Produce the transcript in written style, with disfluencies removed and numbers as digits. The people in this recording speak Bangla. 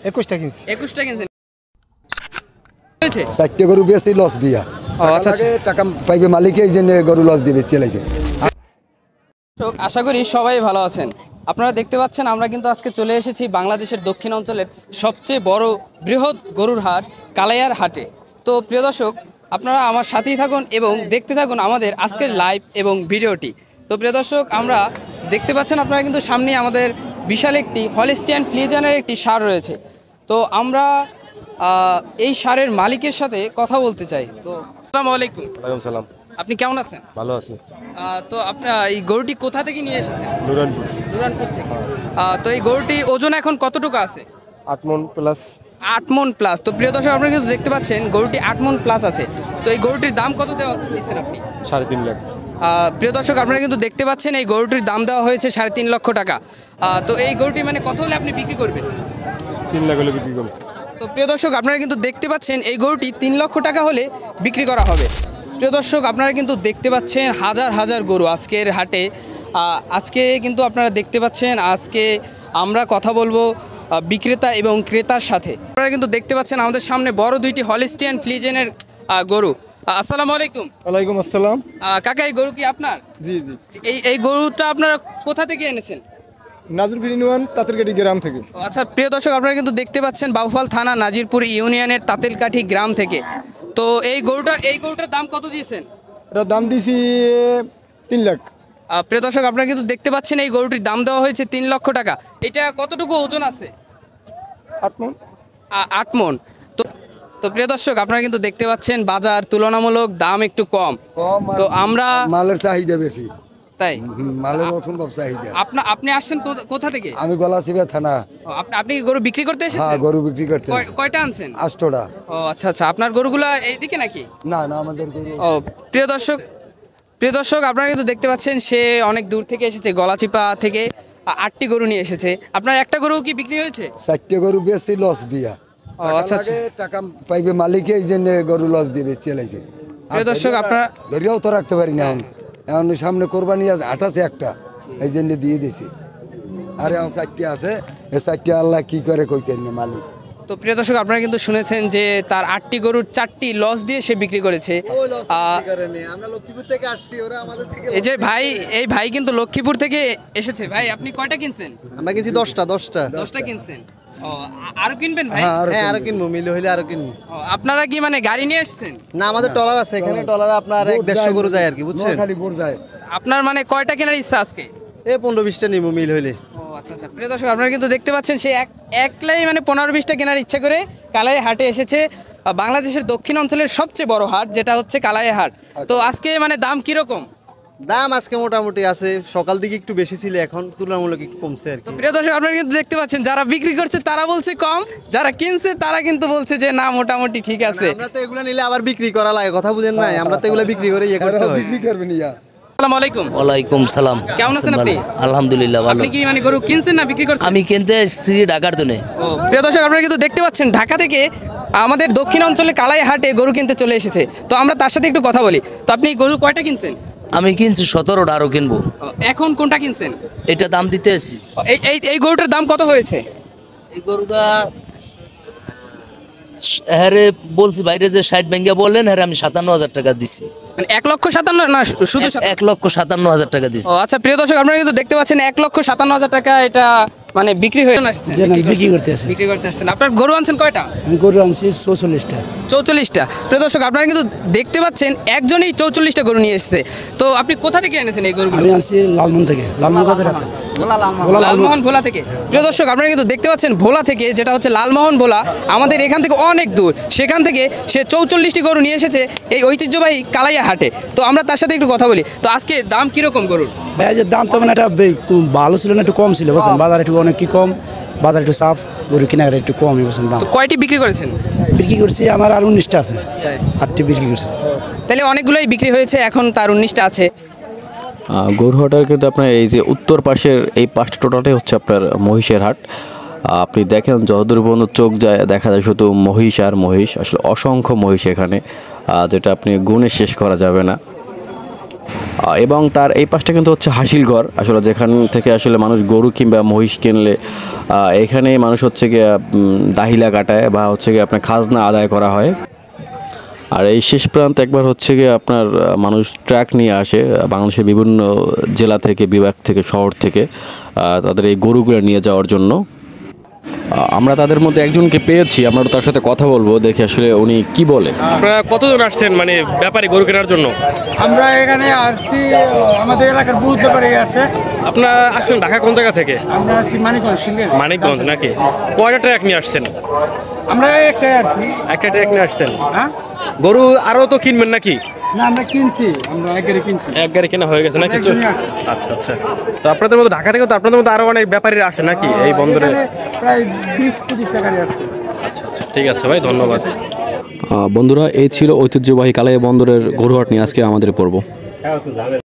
21টা কিনছি। 21টা কিনছেন। চারটে গরু বেশি লস দিয়া। আচ্ছা আচ্ছা, টাকা পাইবে মালিক, এই জন্য গরু লস দিয়ে বেশি চালাইছে। আশা করি সবাই ভালো আছেন। আপনারা দেখতে পাচ্ছেন আমরা কিন্তু আজকে চলে এসেছি বাংলাদেশের দক্ষিণ অঞ্চলের সবচেয়ে বড় বৃহৎ গরুর হাট কালাইয়ার হাটে। তো প্রিয় দর্শক, আপনারা আমার সাথেই থাকুন এবং দেখতে থাকুন আমাদের আজকের লাইভ এবং ভিডিওটি। তো প্রিয় দর্শক, আমরা দেখতে পাচ্ছেন আপনারা কিন্তু সামনে আমাদের বিশাল একটি হলিস্টিয়ান ফ্রিজিয়ানের একটি ষাঁড় রয়েছে। তো আমরা এই ষাঁড়ের মালিকের সাথে কথা বলতে চাই। তো আসসালামু আলাইকুম। ওয়ালাইকুম সালাম। আপনি কেমন আছেন? ভালো আছি। তো আপনার এই গরুটি কোথা থেকে নিয়ে এসেছেন? নুরানপুর থেকে। তো এই গরুটি ওজন এখন কতটুকু আছে? 8 মণ প্লাস। 8 মণ প্লাস। তো প্রিয় দর্শক, আপনারা কিন্তু দেখতে পাচ্ছেন গরুটি 8 মণ প্লাস আছে। তো এই গরুটির দাম কত দিচ্ছেন আপনি? 3.5 লাখ। প্রিয় দর্শক, আপনারা কিন্তু দেখতে পাচ্ছেন এই গরুটির দাম দেওয়া হয়েছে 3.5 লক্ষ টাকা। তো এই গরুটি মানে কত হলে আপনি বিক্রি করবেন? 3 লাখ হলে বিক্রি করব। তো প্রিয় দর্শক, আপনারা কিন্তু দেখতে পাচ্ছেন এই গরুটি 3 লক্ষ টাকা হলে বিক্রি করা হবে। প্রিয় দর্শক, আপনারা কিন্তু দেখতে পাচ্ছেন হাজার হাজার গরু আজকের হাটে। আজকে কিন্তু আপনারা দেখতে পাচ্ছেন, আজকে আমরা কথা বলবো বিক্রেতা এবং ক্রেতার সাথে। আপনারা কিন্তু দেখতে পাচ্ছেন আমাদের সামনে বড় দুইটি হলিস্টিয়ান ফ্রিজিয়ানের গরু। আসসালামু আলাইকুম। ওয়ালাইকুম আসসালাম। কাকা, এই গরু কি আপনার? জি জি। এই গরুটা আপনারা কোথা থেকে এনেছেন? নাজিরপুর ইউনিয়ন তাঁতেরকাঠি গ্রাম থেকে। আচ্ছা প্রিয় দর্শক, আপনারা কিন্তু দেখতে পাচ্ছেন বাউফল থানা নাজিরপুর ইউনিয়নের তাঁতেলকাঠি গ্রাম থেকে। তো এই গরুটার দাম কত দিয়েছেন? এটার দাম দিয়েছি 3 লাখ। প্রিয় দর্শক, আপনারা কিন্তু দেখতে পাচ্ছেন এই গরুটির দাম দেওয়া হয়েছে 3 লক্ষ টাকা। এটা কতটুকু ওজন আছে? 8 মণ। 8 মণ। তো প্রিয় দর্শক, আপনারা কিন্তু দেখতে পাচ্ছেন বাজার তুলনামূলক দাম একটু কম। তো আমরা মালের চাহিদা বেশি, তাই মালের অসম্ভব চাহিদা। আপনি আসছেন কোথা থেকে? আমি গলাচিপা থানা। আপনি গরু বিক্রি করতে এসেছেন? হ্যাঁ, গরু বিক্রি করতে। কয়টা আনছেন? 8টা। ও আচ্ছা আচ্ছা, আপনার গরুগুলা এইদিকে নাকি? না না, আমাদের গরু। ও প্রিয় দর্শক, আপনারা কিন্তু দেখতে পাচ্ছেন সে অনেক দূর থেকে এসেছে, গলাচিপা থেকে 8টি গরু নিয়ে এসেছে। আপনার একটা গরু কি বিক্রি হয়েছে? 4টে গরু বেশি লস দিয়া। ও আচ্ছা আচ্ছা, টাকা পাইবে মালিক, এই জন্য গরু লস দিয়ে বেশি চালাইছে। প্রিয় দর্শক, আপনারা ধরিয়াও তো রাখতে পারি না। এখন সামনে কোরবানি আজ 8 আছে একটা, এই জন্য দিয়ে দিছি। আর এখন 4টে আছে, এই 4টে আল্লাহ কি করে কইতেন না মালিক। তো প্রিয় দর্শক, আপনারা কিন্তু শুনেছেন যে তার 8টি গরুর 4টি লস দিয়ে সে বিক্রি করেছে। এই যে ভাই কিন্তু লক্ষ্মীপুর থেকে এসেছে। ভাই, আপনি কয়টা কিনছেন? আমরা কিনছি 10টা। 10টা কিনছেন। ও আরো কিনবেন ভাই? হ্যাঁ, আরো কিনবো, মিলে হইলে আরো কিনবো। আপনারা কি মানে গাড়ি নিয়ে এসেছেন? না, আমাদের টলার আছে এখানে। টলারে আপনার 150 গরু যায় আর কি, বুঝছেন? খালি বোর যায়। আপনার মানে কয়টা কেনার ইচ্ছা আজকে? 15-20টা নিবো মিল হইলে। ও আচ্ছা আচ্ছা, প্রিয় দর্শক, আপনারা কিন্তু দেখতে পাচ্ছেন সে একলাই মানে 15-20টা কেনার ইচ্ছা করে কালাই হাটে এসেছে। বাংলাদেশের দক্ষিণ অঞ্চলের সবচেয়ে বড় হাট, যেটা হচ্ছে কালাই হাট। তো আজকে মানে দাম কিরকম? দাম আজকে মোটামুটি আছে, সকাল দিকে একটু বেশি ছিল, এখন তুলনামূলক একটু কমছে আর কি। তো প্রিয় দর্শক, আপনারা কিন্তু দেখতে পাচ্ছেন যারা বিক্রি করছে তারা বলছে কম, যারা কিনছে তারা কিন্তু বলছে যে না, মোটামুটি ঠিক আছে। আমরা তো এগুলা নিলে আবার বিক্রি করা লাগে, কথা বুঝেন নাই? আমরা তো এগুলা বিক্রি করে করতে হয়। বিক্রি করবেন ইয়া। আসসালামু আলাইকুম। ওয়ালাইকুম সালাম। কেমন আছেন আপনি? আলহামদুলিল্লাহ ভালো। আপনি কি মানে গরু কিনছেন না বিক্রি করছেন? আমি কিনতে এসেছি ঢাকার জন্য। ও প্রিয় দর্শক, আপনারা কিন্তু দেখতে পাচ্ছেন ঢাকা থেকে আমাদের দক্ষিণ অঞ্চলে কালাই হাটে গরু কিনতে চলে এসেছে। তো আমরা তার সাথে একটু কথা বলি। তো আপনি গরু কয়টা কিনছেন? আমি কিনছি 17টা, আরো কিনবো। এখন কোনটা কিনছেন? এটা দাম দিতে এসেছি। এই গরুটার দাম কত হয়েছে? এই গরুটা হ্যাঁ বলছি বাইরে যে 60 ভেঙ্গা বললেন, হ্যাঁ আমি 57,000 টাকা দিছি। মানে 1,57,000 না, শুধু 1,57,000 টাকা দিছি। ও আচ্ছা প্রিয় দর্শক, আপনারা কিন্তু দেখতে পাচ্ছেন 1,57,000 টাকা এটা মানে বিক্রি হয়ে আসছে। বিক্রি করতে আসছেন। আপনার গরু আনছেন কয়টা? আমি গরু আনছি 44টা। 44টা। প্রিয় দর্শক, আপনারা কিন্তু দেখতে পাচ্ছেন একজনই 44টা গরু নিয়ে এসেছে। তো আপনি কোথা থেকে এনেছেন এই গরুগুলো? আমি আনছি লালমোহন থেকে। লালমোহন ভোলা থেকে। প্রিয় দর্শক, আপনারা কিন্তু দেখতে পাচ্ছেন ভোলা থেকে, যেটা হচ্ছে লালমোহন ভোলা, আমাদের এখান থেকে অনেক দূর। সেখান থেকে সে 44টি গরু নিয়ে এসেছে এই ঐতিহ্যবাহী কালাইয়া হাটে। তো আমরা তার সাথে একটু কথা বলি। তো আজকে দাম কিরকম গরুর? ভাই, যে দাম তো মানে এটা ভালো ছিল না, একটু কম ছিল, বুঝছেন? বাজার একটু অনেক কি কম, বাজার একটু সাফ, গরু কেনার একটু কমই, বুঝছেন? দাম কয়টি বিক্রি করেছেন? বিক্রি করছি আমার আর 19টা আছে। 8টি বিক্রি করছি। তাহলে অনেকগুলোই বিক্রি হয়েছে, এখন তার 19টা আছে। গরুহাটার কিন্তু আপনার এই যে উত্তর পাশের এই পাশটা টোটালটাই হচ্ছে আপনার মহিষের হাট। আপনি দেখেন যতদূর পর্যন্ত চোখ যায় দেখা যায় শুধু মহিষ আর মহিষ, আসলে অসংখ্য মহিষ এখানে, যেটা আপনি গুণে শেষ করা যাবে না। এবং তার এই পাশটা কিন্তু হচ্ছে হাসিলঘর, আসলে যেখান থেকে আসলে মানুষ গরু কিংবা মহিষ কিনলে এখানে মানুষ হচ্ছে গিয়ে দাহিলা কাটায় বা হচ্ছে গিয়ে আপনার খাজনা আদায় করা হয়। আর এই শেষ প্রান্ত একবার হচ্ছে গিয়ে আপনার মানুষ ট্রাক নিয়ে আসে বাংলাদেশের বিভিন্ন জেলা থেকে, বিভাগ থেকে, শহর থেকে তাদের এই গরুগুলো নিয়ে যাওয়ার জন্য। আমরা তাদের মধ্যে একজনকে পেয়েছি, আমরা তার সাথে কথা বলবো, দেখি আসলে উনি কি বলে। আপনারা কতজন আসছেন মানে ব্যাপারী গরু কেনার জন্য? আমরা এখানে আসছি, আমাদের এলাকার বহুত ব্যাপারে আসছে। আপনারা আসছেন ঢাকা কোন জায়গা থেকে? আমরা আসছি মানিকগঞ্জ, সিলেট। মানিকগঞ্জ নাকি? কয়টা ট্রাক নিয়ে আসছেন? আমরা একটাই আসছি। একটা ট্রাক নিয়ে আসছেন? হ্যাঁ, গরু আরো তো কিনবেন নাকি? না আমরা কিনছি, আমরা এক গাড়ি কিনছি। এক গাড়ি কেনা হয়ে গেছে নাকি? একজনই আসছে। আচ্ছা আচ্ছা। তো আপনাদের মতো ঢাকা থেকে তো আপনাদের মতো আরো অনেক ব্যাপারীরা আসে নাকি এই বন্দরে? এখানে প্রায় 20-25টা গাড়ি আসছে। আচ্ছা আচ্ছা, ঠিক আছে ভাই, ধন্যবাদ। বন্ধুরা, এই ছিল ঐতিহ্যবাহী কালাইয়া বন্দরের গরুহাট নিয়ে আজকে আমাদের পর্ব।